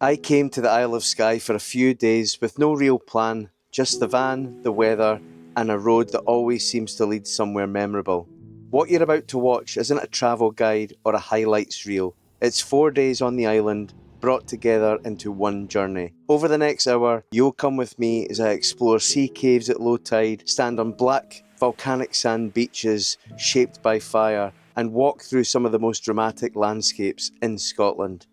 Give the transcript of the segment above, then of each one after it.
I came to the Isle of Skye for a few days with no real plan, just the van, the weather, and a road that always seems to lead somewhere memorable. What you're about to watch isn't a travel guide or a highlights reel. It's 4 days on the island, brought together into one journey. Over the next hour, you'll come with me as I explore sea caves at low tide, stand on black, volcanic sand beaches shaped by fire, and walk through some of the most dramatic landscapes in Scotland.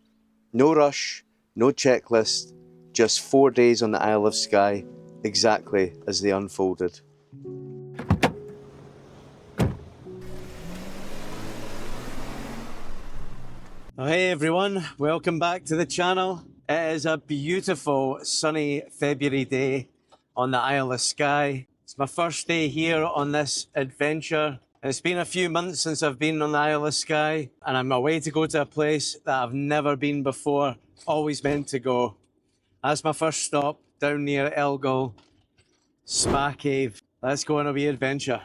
No rush, no checklist, just 4 days on the Isle of Skye, exactly as they unfolded. Oh, hey everyone, welcome back to the channel. It is a beautiful sunny February day on the Isle of Skye. It's my first day here on this adventure. It's been a few months since I've been on the Isle of Skye, and I'm away to go to a place that I've never been before, always meant to go. That's my first stop, down near Elgol, Spar Cave. Let's go on a wee adventure.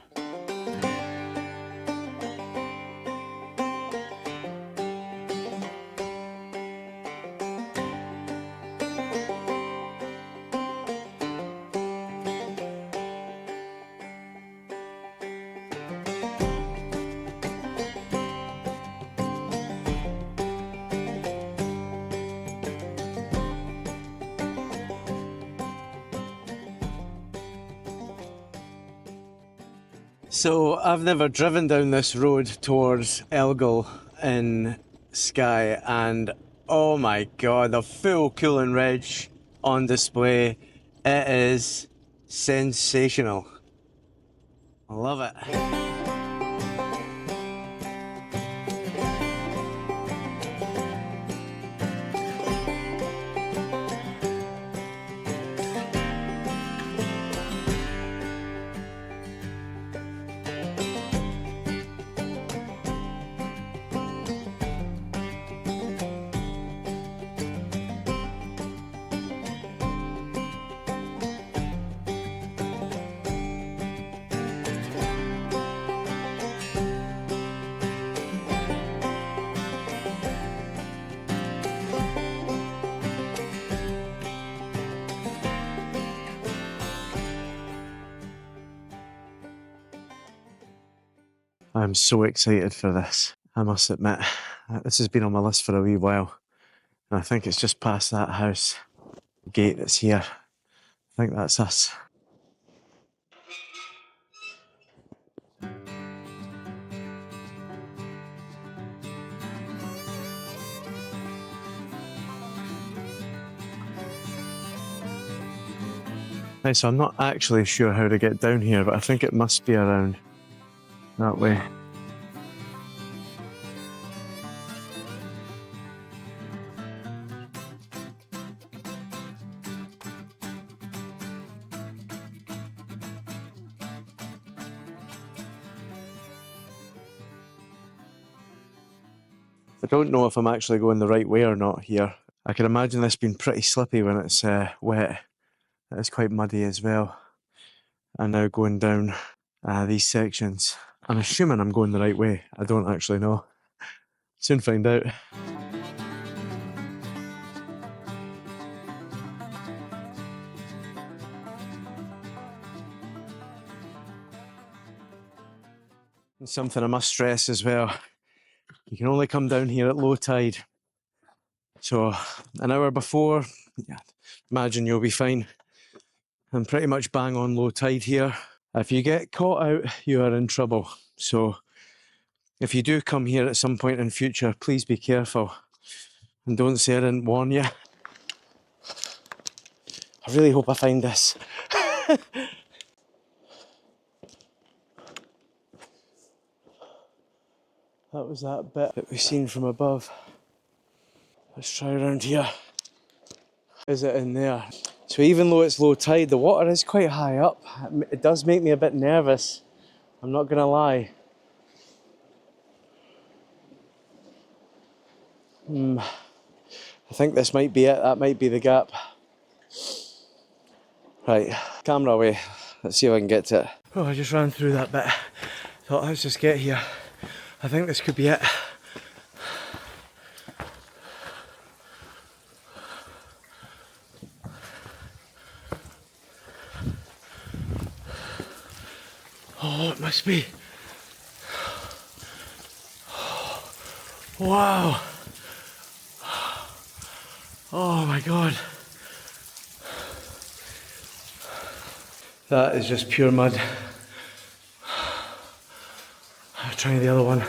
So I've never driven down this road towards Elgol in Skye, and oh my god, the full Cooling Ridge on display. It is sensational. I love it. I'm so excited for this, I must admit. This has been on my list for a wee while, and I think it's just past that house gate that's here. I think that's us. Right, so I'm not actually sure how to get down here, but I think it must be around that way. I don't know if I'm actually going the right way or not here. I can imagine this being pretty slippy when it's wet. It's quite muddy as well. And now going down these sections. I'm assuming I'm going the right way. I don't actually know. Soon find out. And something I must stress as well. You can only come down here at low tide. So an hour before, imagine you'll be fine. I'm pretty much bang on low tide here. If you get caught out, you are in trouble. So if you do come here at some point in future, please be careful. And don't say I didn't warn you. I really hope I find this. That was that bit that we've seen from above. Let's try around here. Is it in there? So even though it's low tide, the water is quite high up. It does make me a bit nervous. I'm not gonna lie. I think this might be it. That might be the gap. Right, camera away. Let's see if I can get to it. Oh, I just ran through that bit. Thought, let's just get here. I think this could be it. Oh, it must be. Wow. Oh my God. That is just pure mud. I'll try the other one.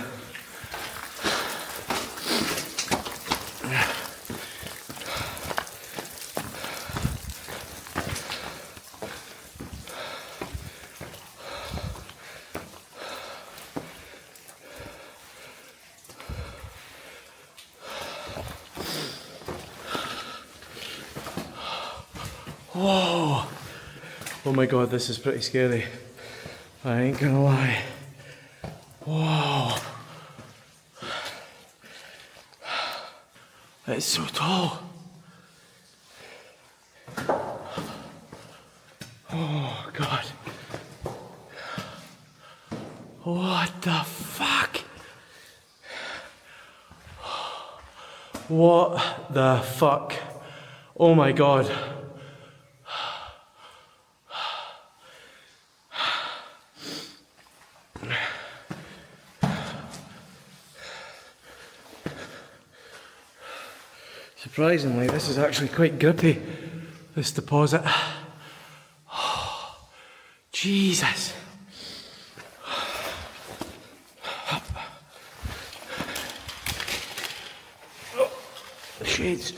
Whoa! Oh my God, this is pretty scary. I ain't gonna lie. Whoa! It's so tall. Oh God. What the fuck? What the fuck? Oh my God. Surprisingly, this is actually quite grippy, this deposit. Oh, Jesus. Oh, the shades.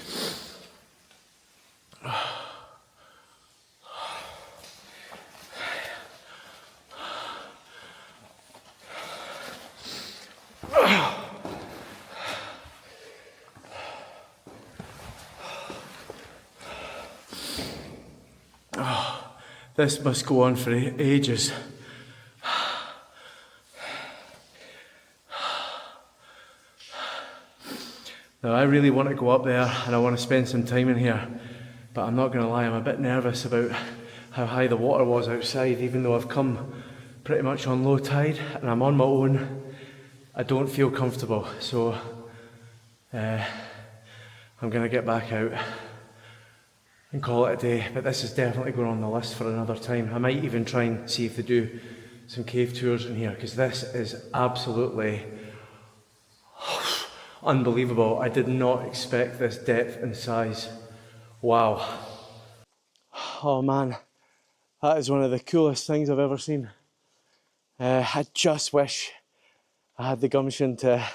This must go on for ages. Now I really want to go up there and I want to spend some time in here, but I'm not going to lie, I'm a bit nervous about how high the water was outside. Even though I've come pretty much on low tide and I'm on my own, I don't feel comfortable, so I'm going to get back out and call it a day. But this is definitely going on the list for another time. I might even try and see if they do some cave tours in here, because this is absolutely unbelievable. I did not expect this depth and size. Wow. Oh man, that is one of the coolest things I've ever seen. I just wish I had the gumption to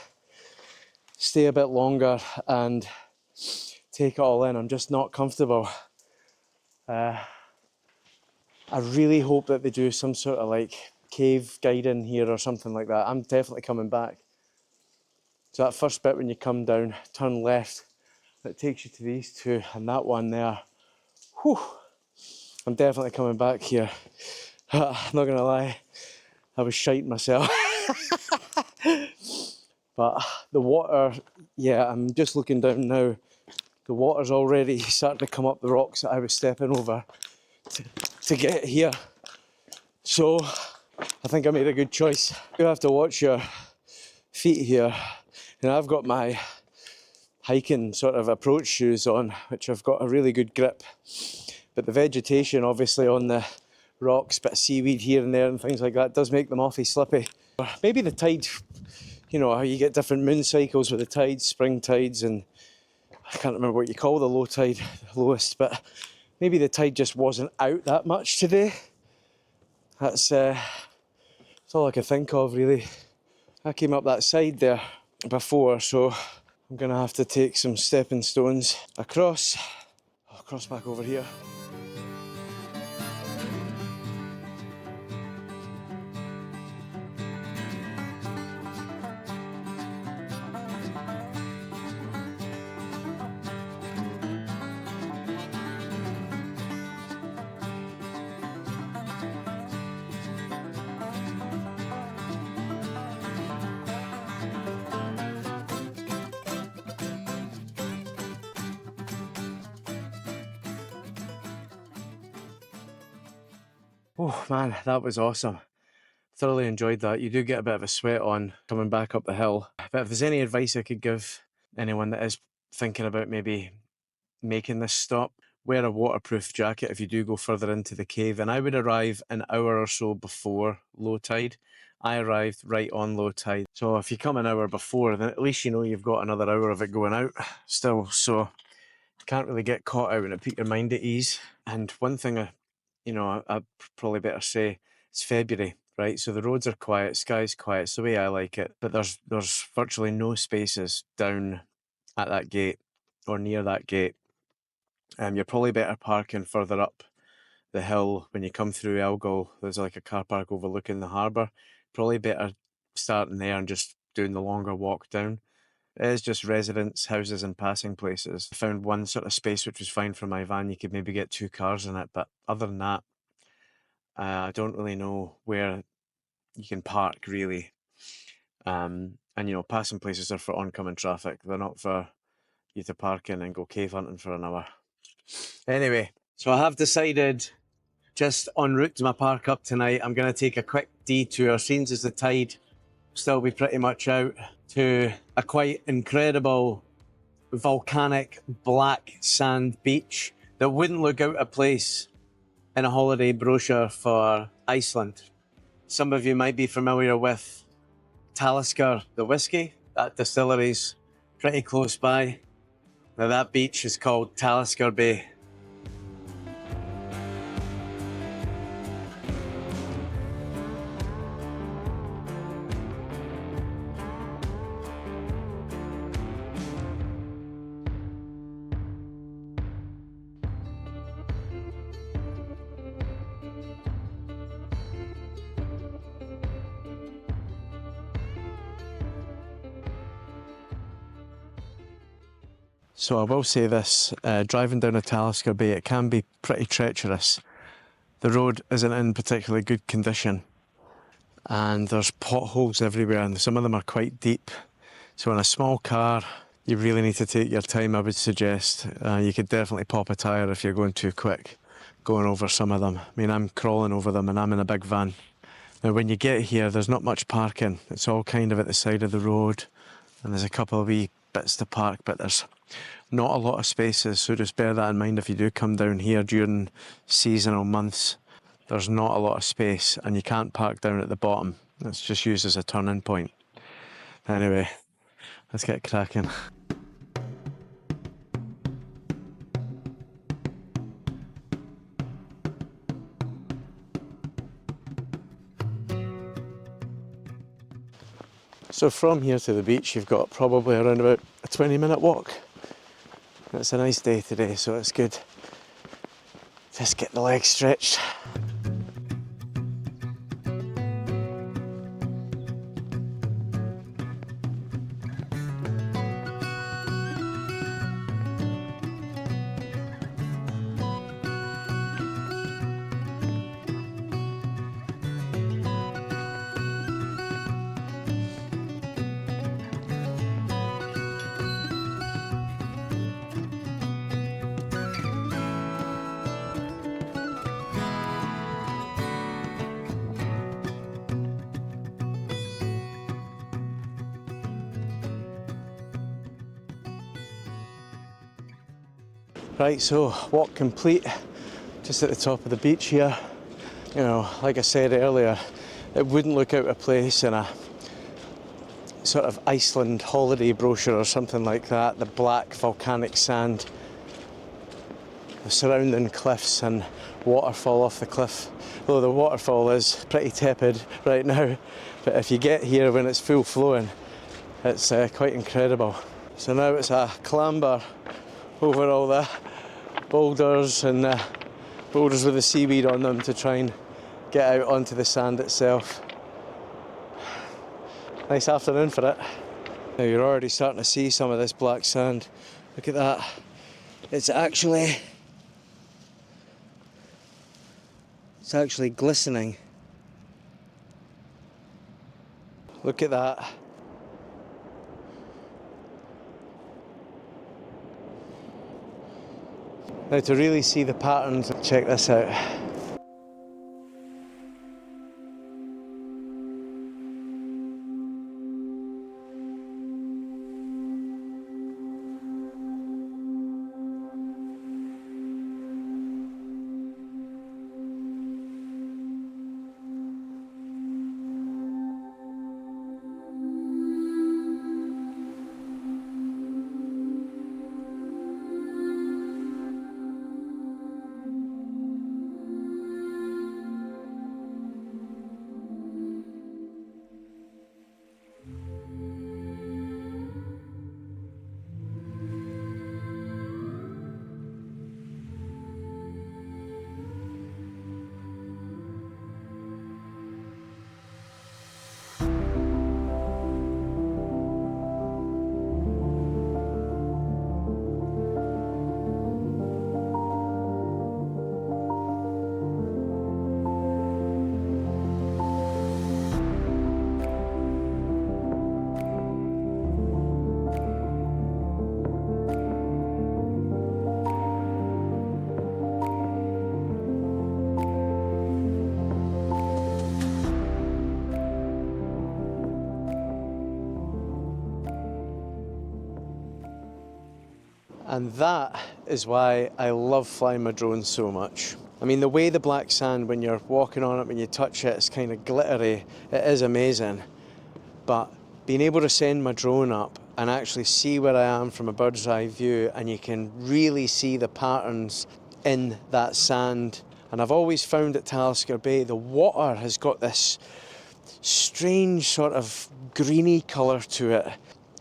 stay a bit longer and take it all in. I'm just not comfortable. I really hope that they do some sort of like cave guiding here or something like that. I'm definitely coming back. So that first bit when you come down, turn left, that takes you to these two, and that one there. Whew, I'm definitely coming back here. I'm not gonna lie, I was shiting myself. But the water, yeah, I'm just looking down now. The water's already starting to come up the rocks that I was stepping over to get here. So I think I made a good choice. You have to watch your feet here. And I've got my hiking sort of approach shoes on, which have got a really good grip. But the vegetation obviously on the rocks, bit of seaweed here and there and things like that, does make them awfully slippy. Maybe the tide, you know how you get different moon cycles with the tides, spring tides, and I can't remember what you call the low tide, the lowest, but maybe the tide just wasn't out that much today. That's all I can think of really. I came up that side there before, so I'm gonna have to take some stepping stones across. I'll cross back over here. Oh man, that was awesome. Thoroughly enjoyed that. You do get a bit of a sweat on coming back up the hill. But if there's any advice I could give anyone that is thinking about maybe making this stop, wear a waterproof jacket if you do go further into the cave. And I would arrive an hour or so before low tide. I arrived right on low tide. So if you come an hour before, then at least you know you've got another hour of it going out still. So you can't really get caught out and it put your mind at ease. And one thing I probably better say, it's February, right? So the roads are quiet, sky's quiet, it's the way I like it. But there's virtually no spaces down at that gate or near that gate. You're probably better parking further up the hill when you come through Elgol. There's like a car park overlooking the harbour. Probably better starting there and just doing the longer walk down. It is just residents, houses and passing places. I found one sort of space which was fine for my van. You could maybe get 2 cars in it, but other than that, I don't really know where you can park really. And passing places are for oncoming traffic. They're not for you to park in and go cave hunting for an hour. Anyway, so I have decided, just en route to my park up tonight, I'm going to take a quick detour, seeing as the tide still be pretty much out, to a quite incredible volcanic black sand beach that wouldn't look out of place in a holiday brochure for Iceland. Some of you might be familiar with Talisker, the whiskey. That distillery's pretty close by. Now that beach is called Talisker Bay. So I will say this, driving down a Talisker Bay, it can be pretty treacherous. The road isn't in particularly good condition and there's potholes everywhere and some of them are quite deep. So in a small car, you really need to take your time, I would suggest. You could definitely pop a tyre if you're going too quick, going over some of them. I mean, I'm crawling over them and I'm in a big van. Now when you get here, there's not much parking. It's all kind of at the side of the road and there's a couple of wee bits to park, but there's not a lot of spaces, so just bear that in mind if you do come down here during seasonal months. There's not a lot of space and you can't park down at the bottom. It's just used as a turning point. Anyway, let's get cracking. So from here to the beach you've got probably around about a 20-minute walk. It's a nice day today, so it's good. Just get the legs stretched. Right, so walk complete, just at the top of the beach here. Like I said earlier, it wouldn't look out of place in a sort of Iceland holiday brochure or something like that. The black volcanic sand, the surrounding cliffs and waterfall off the cliff. Though the waterfall is pretty tepid right now, but if you get here when it's full flowing, it's quite incredible. So now it's a clamber over all the boulders and boulders with the seaweed on them to try and get out onto the sand itself. Nice afternoon for it. Now you're already starting to see some of this black sand. Look at that. It's actually glistening. Look at that. Now to really see the patterns, check this out. And that is why I love flying my drone so much. I mean, the way the black sand, when you're walking on it, when you touch it, it's kind of glittery. It is amazing. But being able to send my drone up and actually see where I am from a bird's eye view, and you can really see the patterns in that sand. And I've always found at Talisker Bay, the water has got this strange sort of greeny colour to it,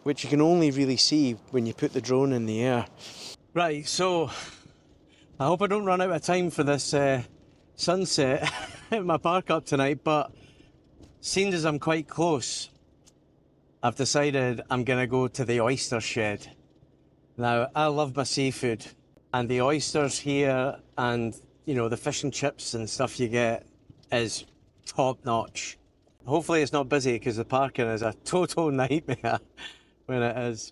which you can only really see when you put the drone in the air. Right, so I hope I don't run out of time for this sunset at my park up tonight, but seeing as I'm quite close, I've decided I'm going to go to the oyster shed. Now, I love my seafood, and the oysters here and, you know, the fish and chips and stuff you get is top notch. Hopefully it's not busy because the parking is a total nightmare when it is.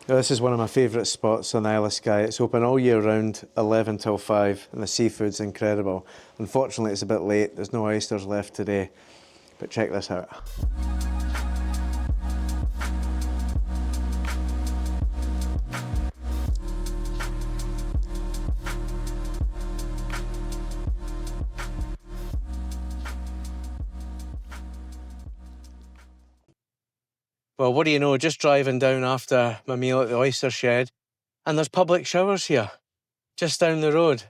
Now, this is one of my favourite spots on the Isle of Skye. It's open all year round, 11 till 5, and the seafood's incredible. Unfortunately, it's a bit late. There's no oysters left today, but check this out. Well, what do you know, just driving down after my meal at the oyster shed, and there's public showers here, just down the road,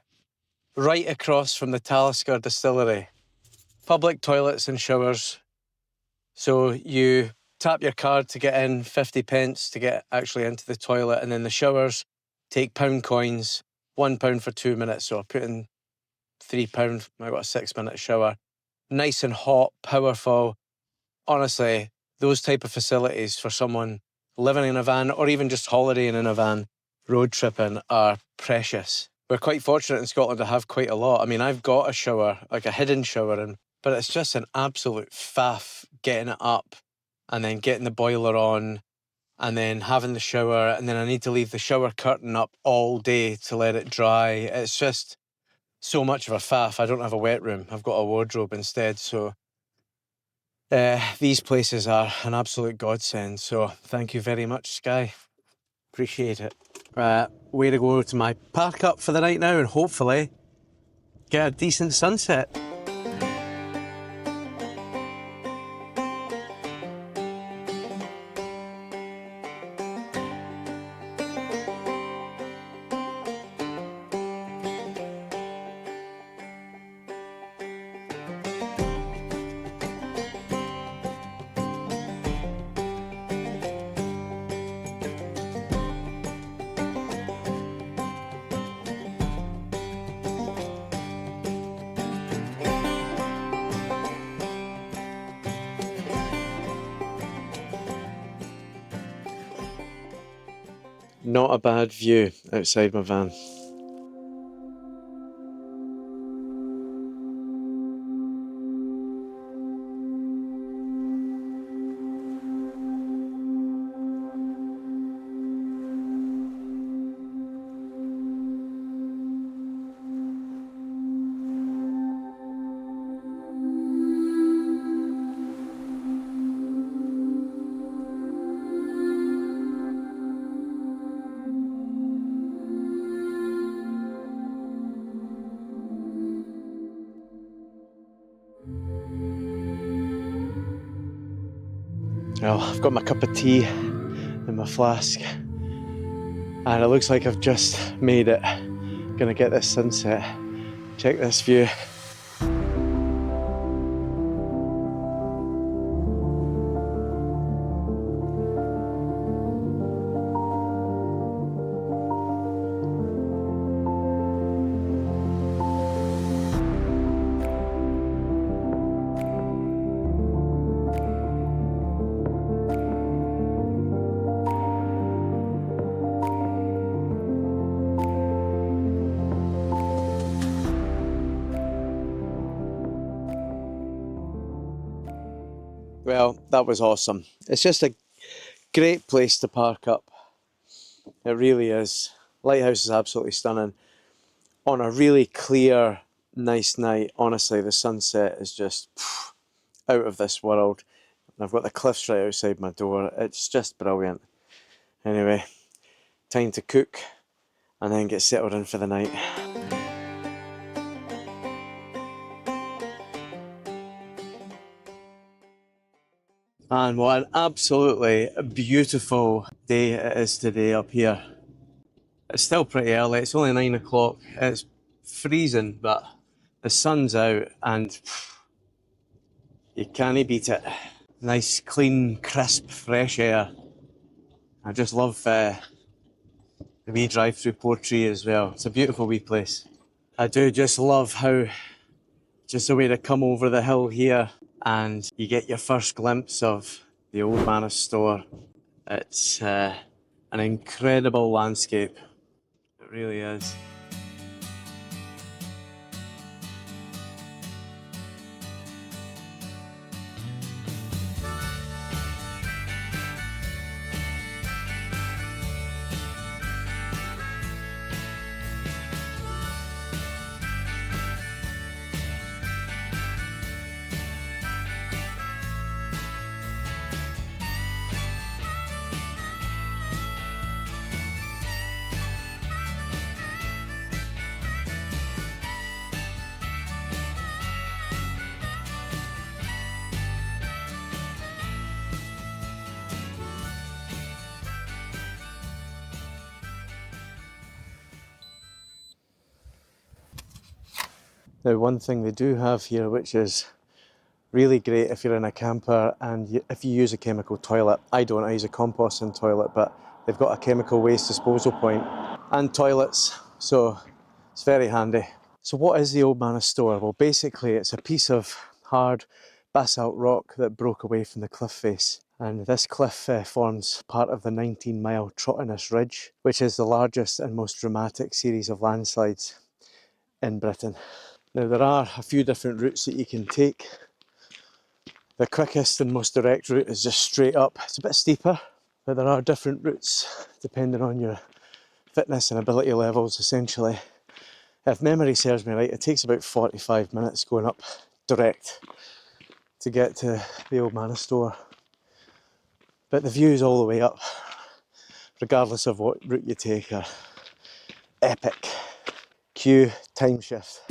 right across from the Talisker distillery. Public toilets and showers. So you tap your card to get in, 50 pence to get actually into the toilet, and then the showers take pound coins, £1 for 2 minutes, so I put in £3, I got a 6-minute shower. Nice and hot, powerful. Honestly, those type of facilities for someone living in a van or even just holidaying in a van, road tripping, are precious. We're quite fortunate in Scotland to have quite a lot. I mean, I've got a shower, like a hidden shower, but it's just an absolute faff getting it up and then getting the boiler on and then having the shower, and then I need to leave the shower curtain up all day to let it dry. It's just so much of a faff. I don't have a wet room. I've got a wardrobe instead, so these places are an absolute godsend, so thank you very much, Skye. Appreciate it. Way to go to my park up for the night now and hopefully get a decent sunset. Not a bad view outside my van. Well, I've got my cup of tea in my flask. And it looks like I've just made it. Gonna get this sunset. Check this view. Well, that was awesome. It's just a great place to park up. It really is. Lighthouse is absolutely stunning. On a really clear, nice night, honestly, the sunset is just out of this world. I've got the cliffs right outside my door. It's just brilliant. Anyway, time to cook and then get settled in for the night. And what an absolutely beautiful day it is today up here. It's still pretty early, it's only 9 o'clock. It's freezing, but the sun's out and you can't beat it. Nice, clean, crisp, fresh air. I just love the wee drive through Portree as well. It's a beautiful wee place. I do just love how just the way to come over the hill here and you get your first glimpse of the Old Man of Storr. It's an incredible landscape. It really is. Now, one thing they do have here, which is really great if you're in a camper and if you use a chemical toilet. I don't, I use a composting toilet, but they've got a chemical waste disposal point and toilets, so it's very handy. So what is the Old Man of Storr? Well, basically it's a piece of hard basalt rock that broke away from the cliff face. And this cliff forms part of the 19-mile Trottinus Ridge, which is the largest and most dramatic series of landslides in Britain. Now, there are a few different routes that you can take. The quickest and most direct route is just straight up. It's a bit steeper, but there are different routes depending on your fitness and ability levels, essentially. If memory serves me right, it takes about 45 minutes going up direct to get to the Old Man of Storr. But the views all the way up, regardless of what route you take, are epic. Cue time shift.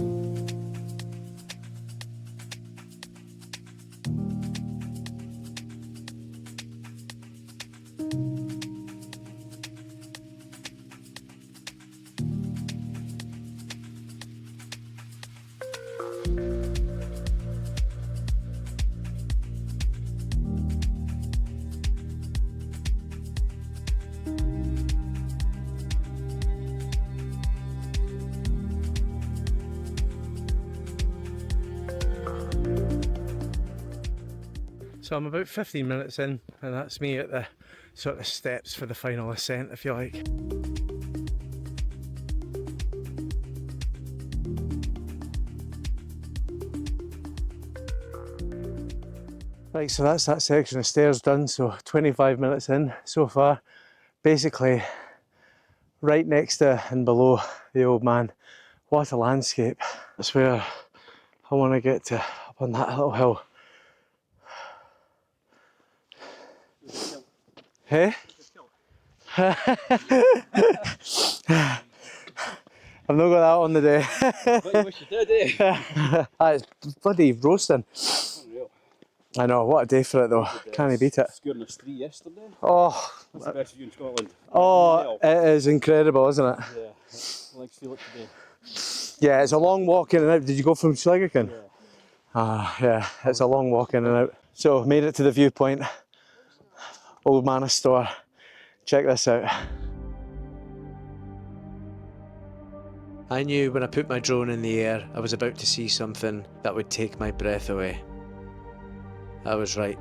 So I'm about 15 minutes in, and that's me at the sort of steps for the final ascent, if you like. Right, so that's that section of stairs done, so 25 minutes in so far. Basically, right next to and below the Old Man. What a landscape. That's where I want to get to, up on that little hill. Hey? I've not got that on the day. What you wish you did, eh? It's bloody roasting. Unreal. I know, what a day for it though. Can't he beat it? Scoring us 3 yesterday. Oh, That's the best view in Scotland. oh, it is incredible, isn't it? Yeah, let's feel it today. Yeah, it's a long walk in and out. Did you go from Schlegerkin? Yeah. Ah, yeah, it's a long walk in and out. So, made it to the viewpoint. Old Man of Storr. Check this out. I knew when I put my drone in the air, I was about to see something that would take my breath away. I was right.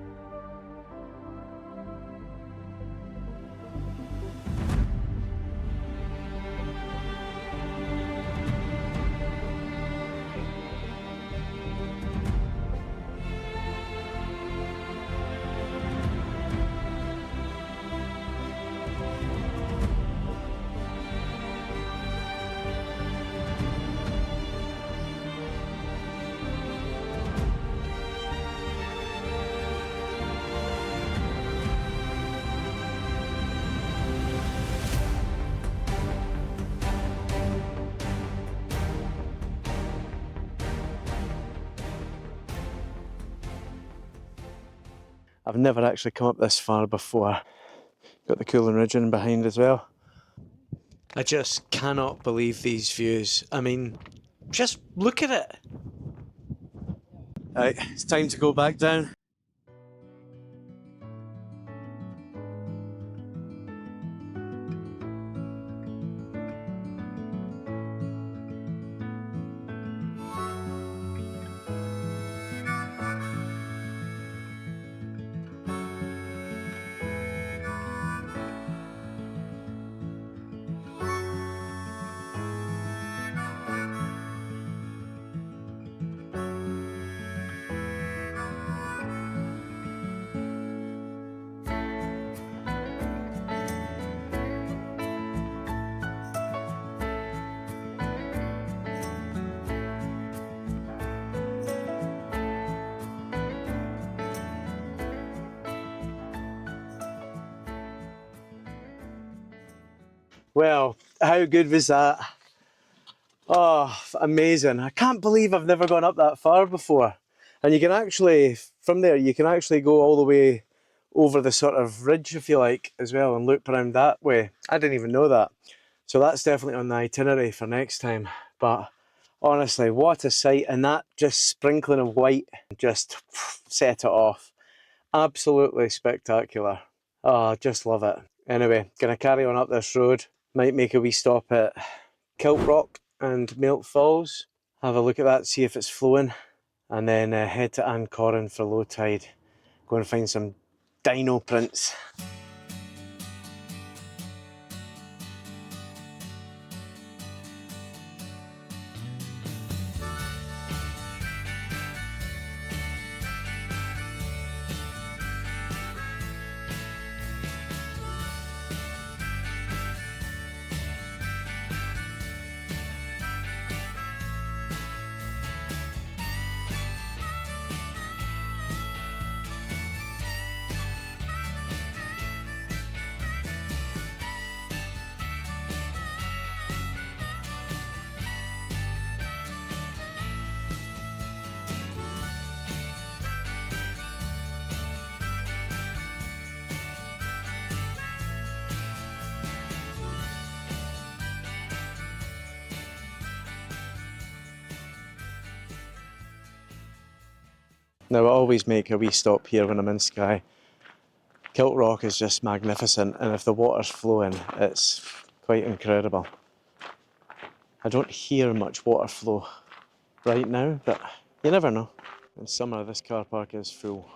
I've never actually come up this far before. Got the Cooling Ridge in behind as well. I just cannot believe these views. I mean, just look at it. Right, it's time to go back down. Well, how good was that? Oh, amazing. I can't believe I've never gone up that far before. And you can actually, from there, you can actually go all the way over the sort of ridge, if you like, as well, and loop around that way. I didn't even know that. So that's definitely on the itinerary for next time. But honestly, what a sight. And that just sprinkling of white just set it off. Absolutely spectacular. Oh, just love it. Anyway, gonna carry on up this road. Might make a wee stop at Kilt Rock and Mealt Falls. Have a look at that, see if it's flowing. And then head to Ancorin for low tide. Go and find some dino prints. Now I always make a wee stop here when I'm in Skye. Kilt Rock is just magnificent, and if the water's flowing, it's quite incredible. I don't hear much water flow right now, but you never know. In summer this car park is full.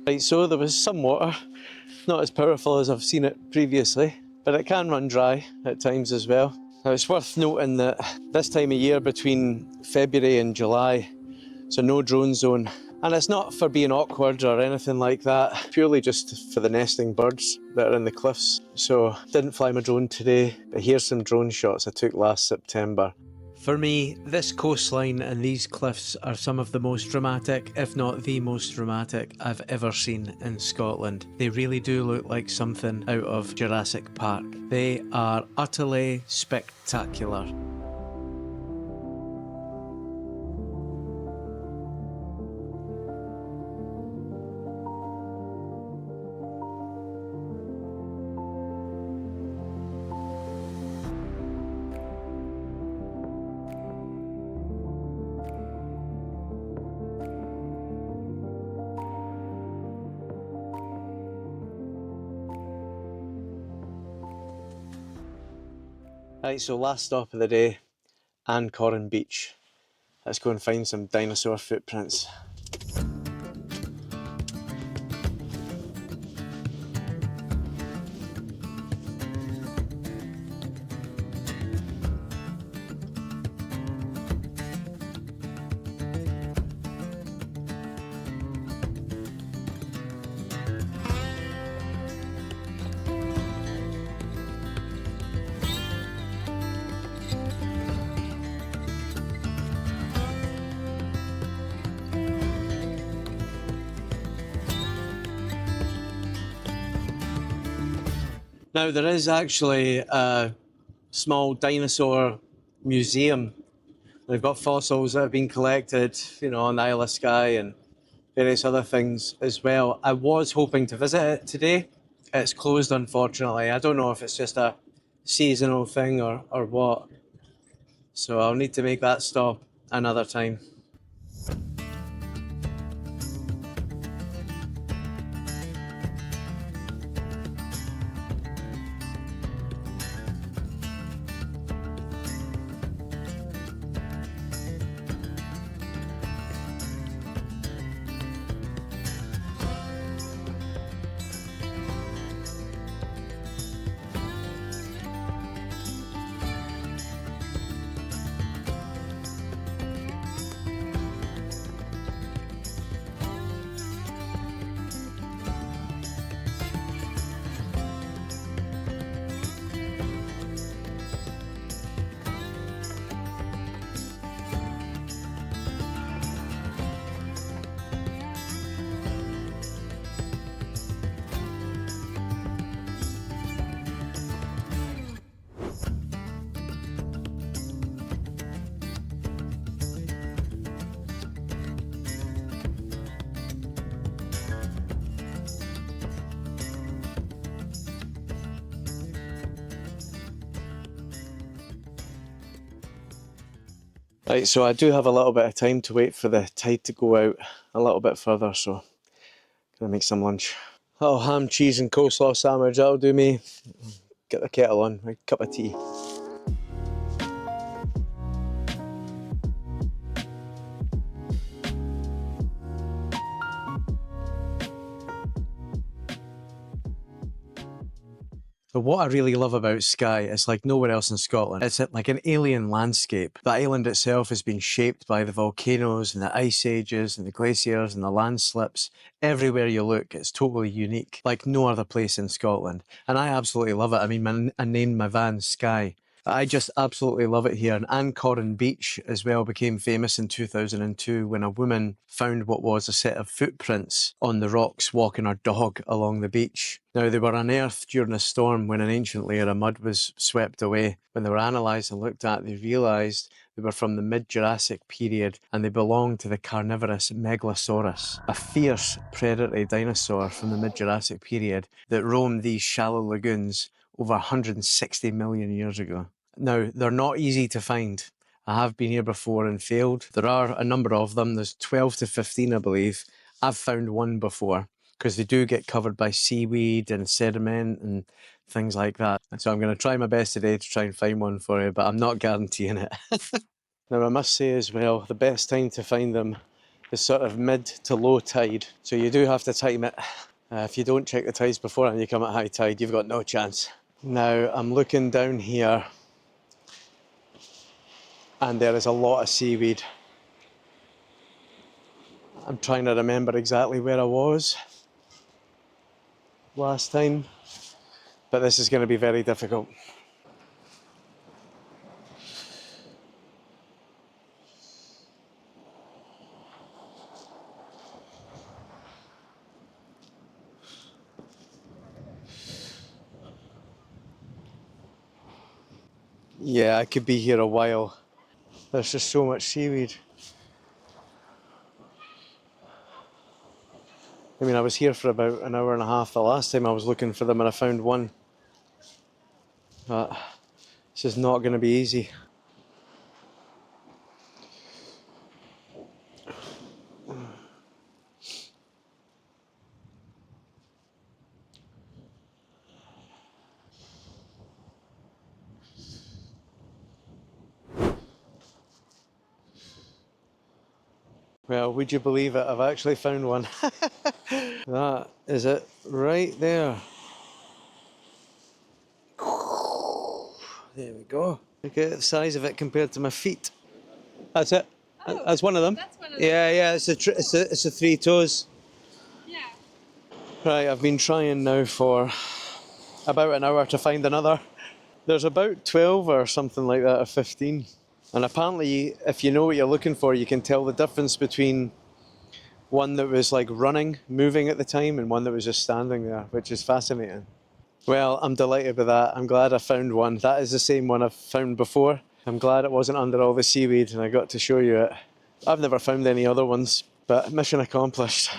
Right, so there was some water, not as powerful as I've seen it previously, but it can run dry at times as well. Now it's worth noting that this time of year between February and July, so no drone zone, and it's not for being awkward or anything like that, purely just for the nesting birds that are in the cliffs. So didn't fly my drone today, but here's some drone shots I took last September. For me, this coastline and these cliffs are some of the most dramatic, if not the most dramatic, I've ever seen in Scotland. They really do look like something out of Jurassic Park. They are utterly spectacular. Right, so last stop of the day, Ancoran Beach. Let's go and find some dinosaur footprints. Now, there is actually a small dinosaur museum. They've got fossils that have been collected, on the Isle of Skye and various other things as well. I was hoping to visit it today. It's closed, unfortunately. I don't know if it's just a seasonal thing or what. So I'll need to make that stop another time. Right, so I do have a little bit of time to wait for the tide to go out a little bit further, so gonna make some lunch. Little ham, cheese and coleslaw sandwich, that'll do me. Get the kettle on, a cup of tea. But what I really love about Skye is like nowhere else in Scotland. It's like an alien landscape. The island itself has been shaped by the volcanoes and the ice ages and the glaciers and the landslips. Everywhere you look, it's totally unique, like no other place in Scotland. And I absolutely love it. I mean, I named my van Skye. I just absolutely love it here. And Ancoran Beach as well became famous in 2002 when a woman found what was a set of footprints on the rocks walking her dog along the beach. Now, they were unearthed during a storm when an ancient layer of mud was swept away. When they were analysed and looked at, they realised they were from the mid-Jurassic period and they belonged to the carnivorous Megalosaurus, a fierce predatory dinosaur from the mid-Jurassic period that roamed these shallow lagoons over 160 million years ago. Now, they're not easy to find. I have been here before and failed. There are a number of them. There's 12 to 15, I believe. I've found one before because they do get covered by seaweed and sediment and things like that. And so I'm going to try my best today to try and find one for you, but I'm not guaranteeing it. Now, I must say as well, the best time to find them is sort of mid to low tide. So you do have to time it. If you don't check the tides before and you come at high tide, you've got no chance. Now, I'm looking down here and there is a lot of seaweed. I'm trying to remember exactly where I was last time, but this is going to be very difficult. Yeah, I could be here a while. There's just so much seaweed. I mean, I was here for about an hour and a half the last time I was looking for them and I found one. But this is not going to be easy. Well, would you believe it? I've actually found one. That is it right there. There we go. Look at the size of it compared to my feet. That's it. Oh, That's one of them. that's one of them. Yeah, it's it's a three toes. Yeah. Right, I've been trying now for about an hour to find another. There's about 12 or something like that, or 15. And apparently, if you know what you're looking for, you can tell the difference between one that was like running, moving at the time, and one that was just standing there, which is fascinating. Well, I'm delighted with that. I'm glad I found one. That is the same one I've found before. I'm glad it wasn't under all the seaweed and I got to show you it. I've never found any other ones, but mission accomplished.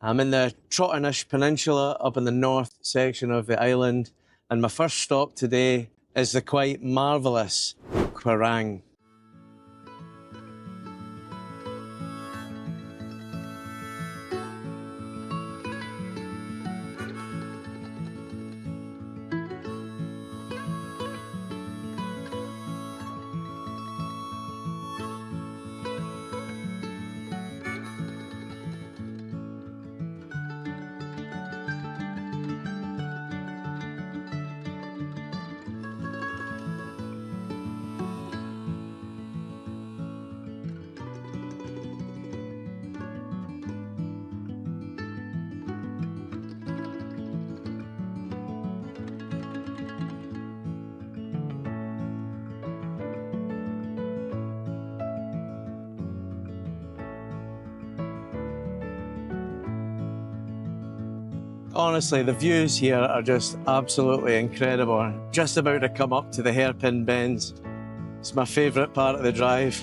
I'm in the Trotternish Peninsula up in the north section of the island, and my first stop today is the quite marvellous Quiraing. Honestly, the views here are just absolutely incredible. I'm just about to come up to the hairpin bends. It's my favourite part of the drive.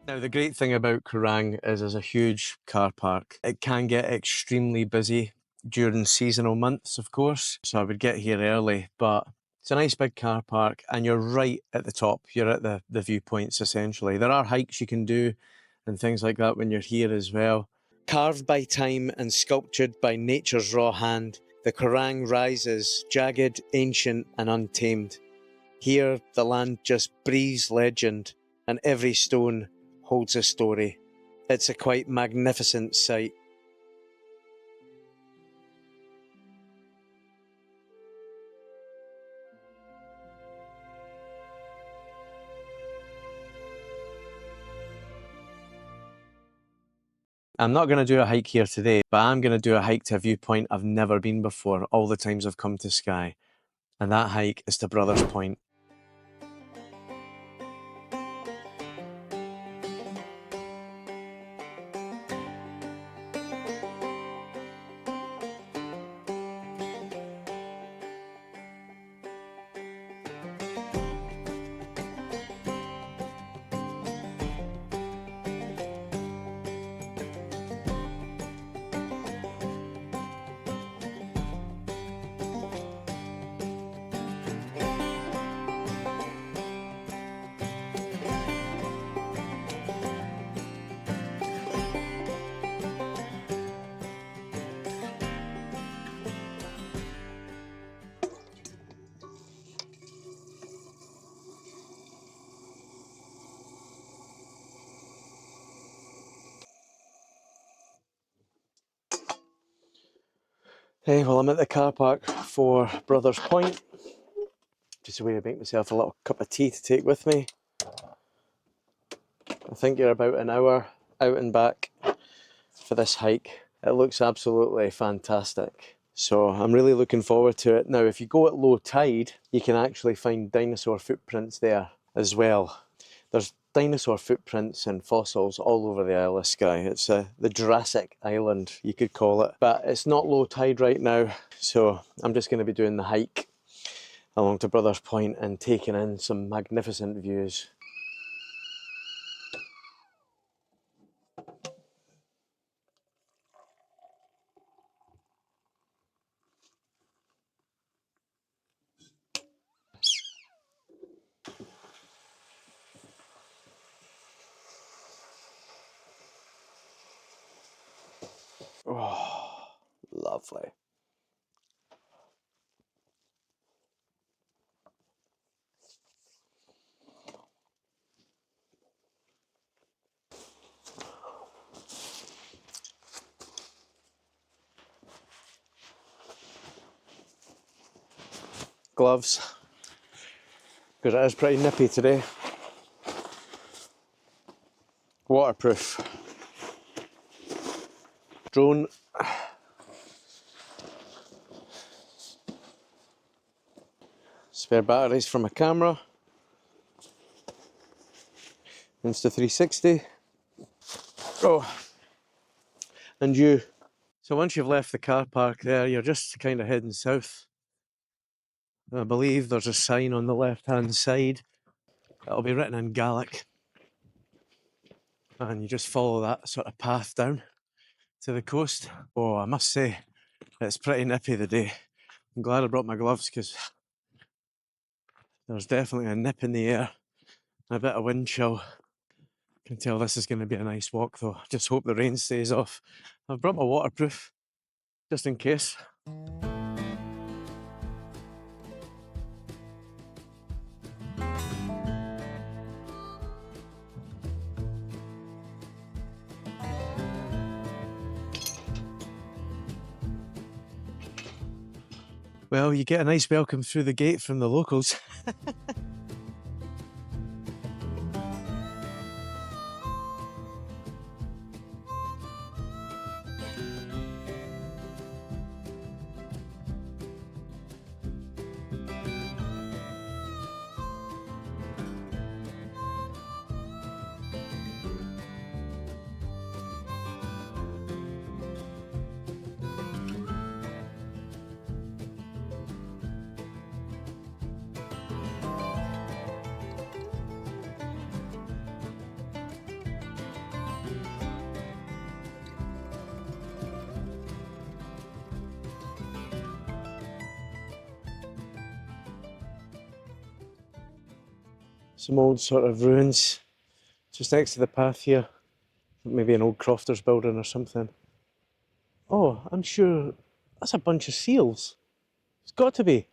Now, the great thing about Quiraing is there's a huge car park. It can get extremely busy during seasonal months, of course, so I would get here early, but it's a nice big car park and you're right at the top. You're at the viewpoints, essentially. There are hikes you can do and things like that when you're here as well. Carved by time and sculptured by nature's raw hand, the Quiraing rises, jagged, ancient and untamed. Here, the land just breathes legend, and every stone holds a story. It's a quite magnificent sight. I'm not going to do a hike here today, but I'm going to do a hike to a viewpoint I've never been before all the times I've come to Skye. And that hike is to Brothers Point. Hey, well, I'm at the car park for Brothers Point. Just a way to make myself a little cup of tea to take with me. I think you're about an hour out and back for this hike. It looks absolutely fantastic. So I'm really looking forward to it. Now, if you go at low tide, you can actually find dinosaur footprints there as well. There's dinosaur footprints and fossils all over the Isle of Skye. It's the Jurassic Island, you could call it. But it's not low tide right now, so I'm just going to be doing the hike along to Brothers Point and taking in some magnificent views. Oh, lovely. Gloves, because it is pretty nippy today. Waterproof. Drone. Spare batteries for my camera. Insta360. Oh, and you. So once you've left the car park there, you're just kind of heading south. I believe there's a sign on the left-hand side. It'll be written in Gaelic. And you just follow that sort of path down to the coast. Oh, I must say, it's pretty nippy the day. I'm glad I brought my gloves because there's definitely a nip in the air and a bit of wind chill. I can tell this is going to be a nice walk though. Just hope the rain stays off. I've brought my waterproof just in case. Well, you get a nice welcome through the gate from the locals. Some old sort of ruins just next to the path here. Maybe an old crofter's building or something. Oh, I'm sure that's a bunch of seals. It's got to be.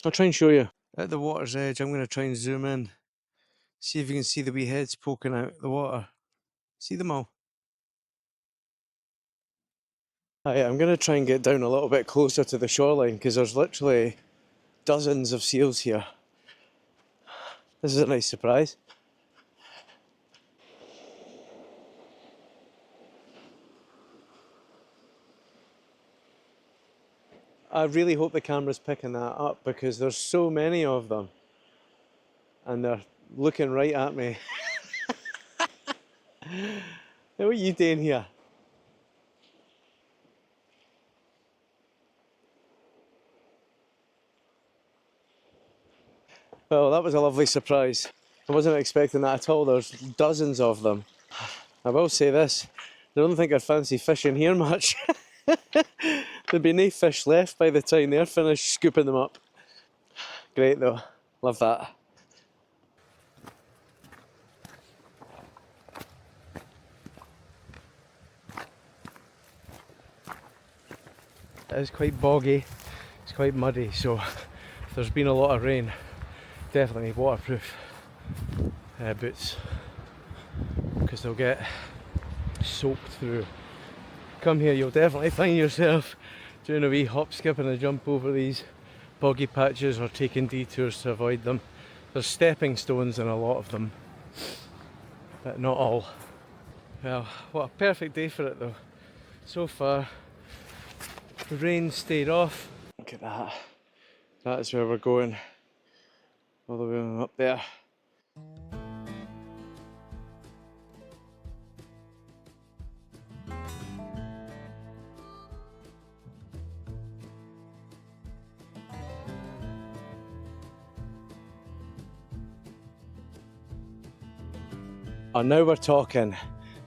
I'll try and show you. At the water's edge, I'm going to try and zoom in. See if you can see the wee heads poking out the water. See them all? I'm going to try and get down a little bit closer to the shoreline because there's literally dozens of seals here. This is a nice surprise. I really hope the camera's picking that up because there's so many of them and they're looking right at me. Hey, what are you doing here? Well, that was a lovely surprise. I wasn't expecting that at all. There's dozens of them. I will say this, I don't think I'd fancy fishing here much. There'd be no fish left by the time they're finished scooping them up. Great though, love that. It is quite boggy, it's quite muddy, so if there's been a lot of rain, definitely need waterproof boots because they'll get soaked through. Come here, you'll definitely find yourself doing a wee hop, skip and a jump over these boggy patches or taking detours to avoid them. There's stepping stones in a lot of them, but not all. Well, what a perfect day for it though. So far, the rain stayed off. Look at that. That is where we're going. All the way up there. Oh, now we're talking.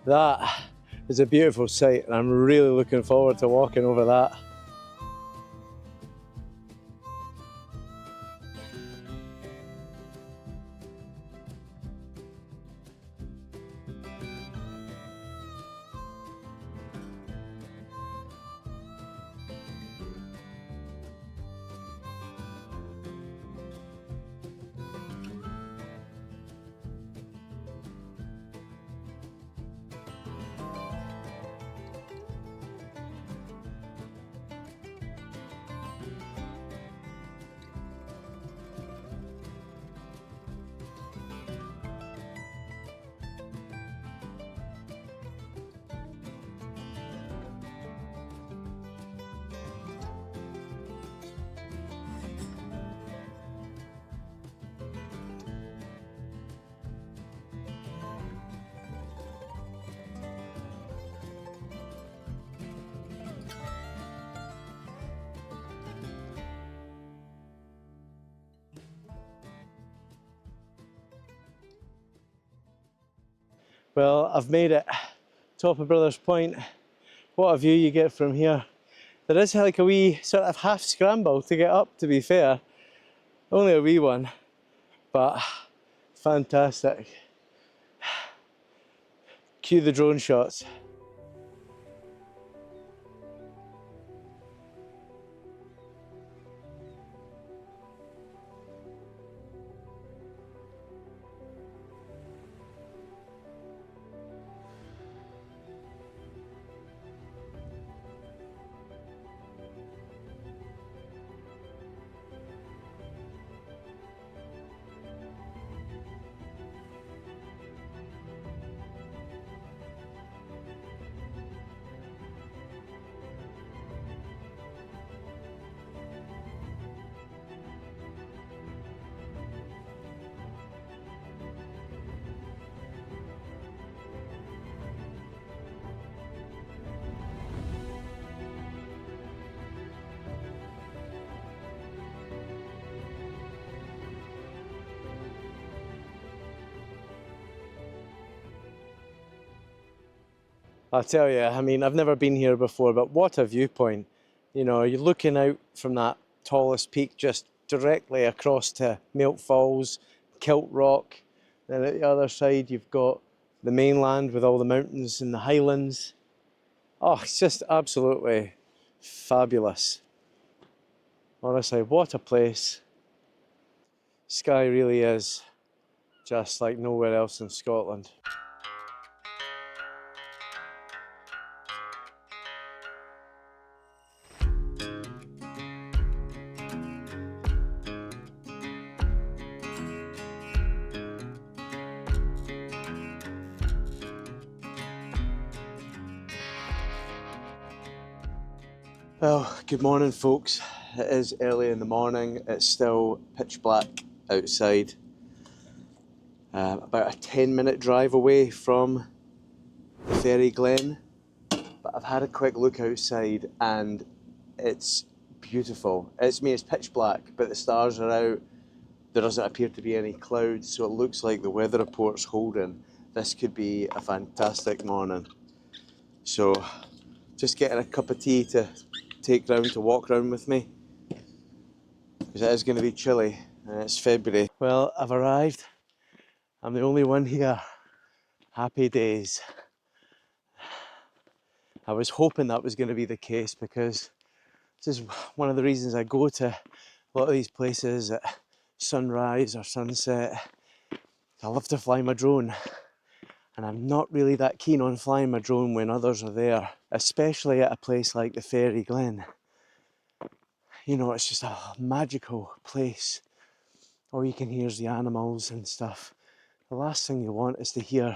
That is a beautiful sight and I'm really looking forward to walking over that. Well, I've made it. Top of Brothers Point. What a view you get from here. There is like a wee sort of half scramble to get up, to be fair. Only a wee one, but fantastic. Cue the drone shots. I'll tell you, I mean, I've never been here before, but what a viewpoint. You know, you're looking out from that tallest peak just directly across to Mealt Falls, Kilt rock. Then at the other side you've got the mainland with all the mountains and the highlands. Oh, it's just absolutely fabulous. Honestly, what a place. Skye really is just like nowhere else in Scotland. Well, good morning folks. It is early in the morning. It's still pitch black outside. About a 10-minute drive away from the ferry Glen. But I've had a quick look outside and it's beautiful. It's pitch black, but the stars are out. There doesn't appear to be any clouds, so it looks like the weather report's holding. This could be a fantastic morning. So, just getting a cup of tea to take round to walk round with me, because it is going to be chilly and it's February. Well, I've arrived. I'm the only one here. Happy days. I was hoping that was going to be the case, because this is one of the reasons I go to a lot of these places at sunrise or sunset. I love to fly my drone, and I'm not really that keen on flying my drone when others are there, especially at a place like the Ferry Glen. You know, it's just a magical place. All you can hear is the animals and stuff. The last thing you want is to hear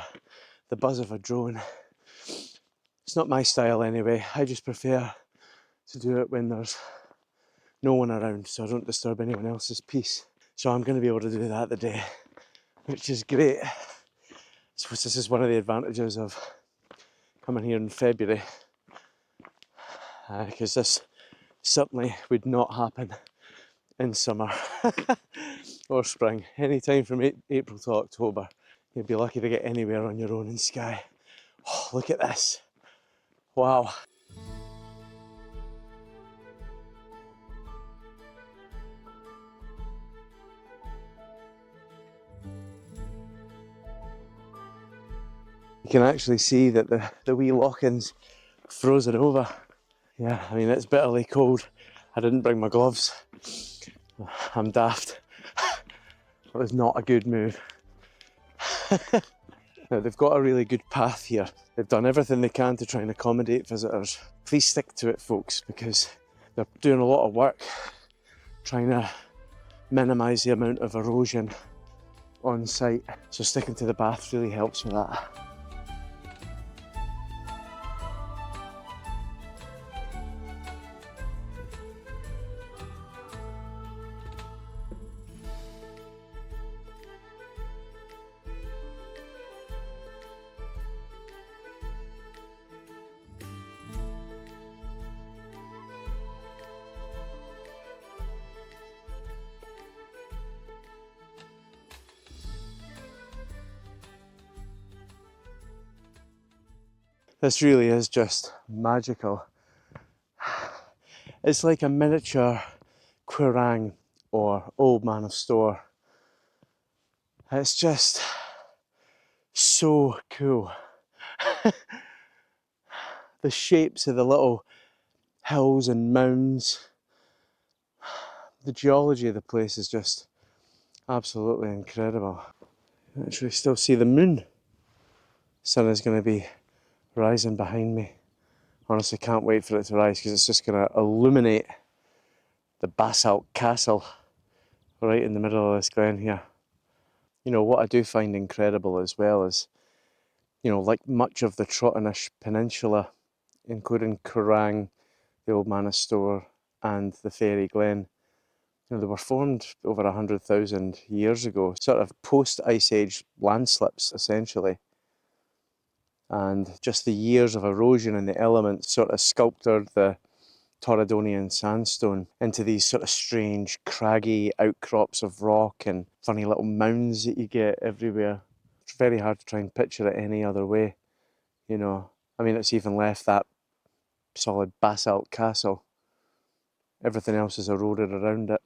the buzz of a drone. It's not my style anyway. I just prefer to do it when there's no one around, so I don't disturb anyone else's peace. So I'm going to be able to do that today, which is great. I suppose this is one of the advantages of coming here in February, because this certainly would not happen in summer or spring. Any time from April to October, you'd be lucky to get anywhere on your own in Skye. Oh, look at this. Wow. You can actually see that the wee lock-in's frozen over. Yeah, I mean, it's bitterly cold. I didn't bring my gloves. I'm daft. It was not a good move. Now, they've got a really good path here. They've done everything they can to try and accommodate visitors. Please stick to it, folks, because they're doing a lot of work trying to minimise the amount of erosion on site. So sticking to the path really helps with that. This really is just magical. It's like a miniature Quiraing or Old Man of Storr. It's just so cool. The shapes of the little hills and mounds. The geology of the place is just absolutely incredible. You can actually still see the moon. The sun is going to be rising behind me. Honestly, can't wait for it to rise, because it's just going to illuminate the basalt castle right in the middle of this glen here. You know, what I do find incredible as well is, you know, like much of the Trottenish Peninsula, including Quiraing, the Old Man of Storr and the Ferry Glen, you know, they were formed over 100,000 years ago, sort of post-Ice Age landslips essentially. And just the years of erosion and the elements sort of sculptured the Torridonian sandstone into these sort of strange, craggy outcrops of rock and funny little mounds that you get everywhere. It's very hard to try and picture it any other way, you know. I mean, it's even left that solid basalt castle. Everything else is eroded around it.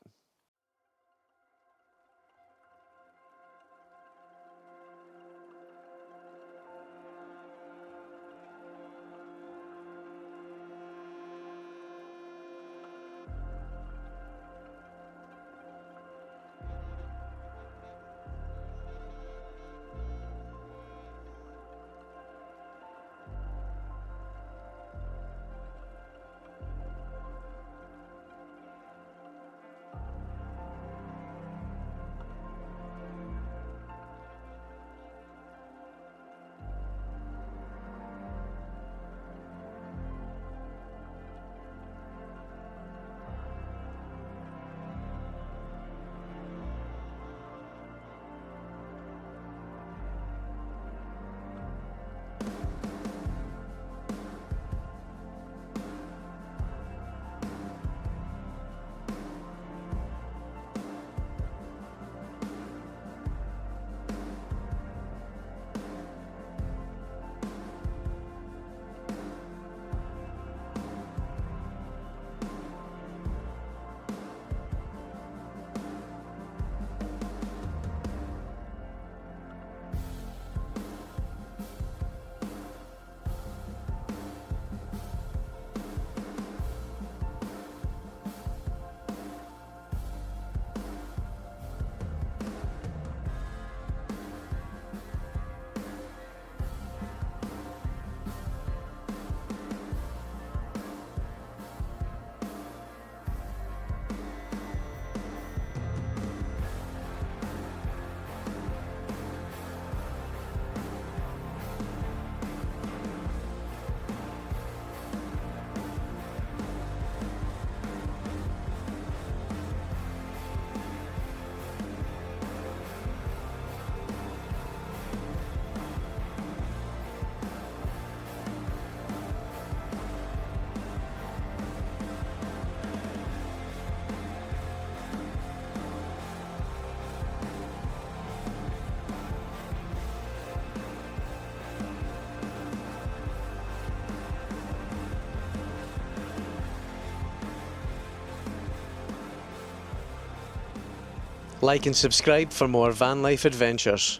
Like and subscribe for more van life adventures.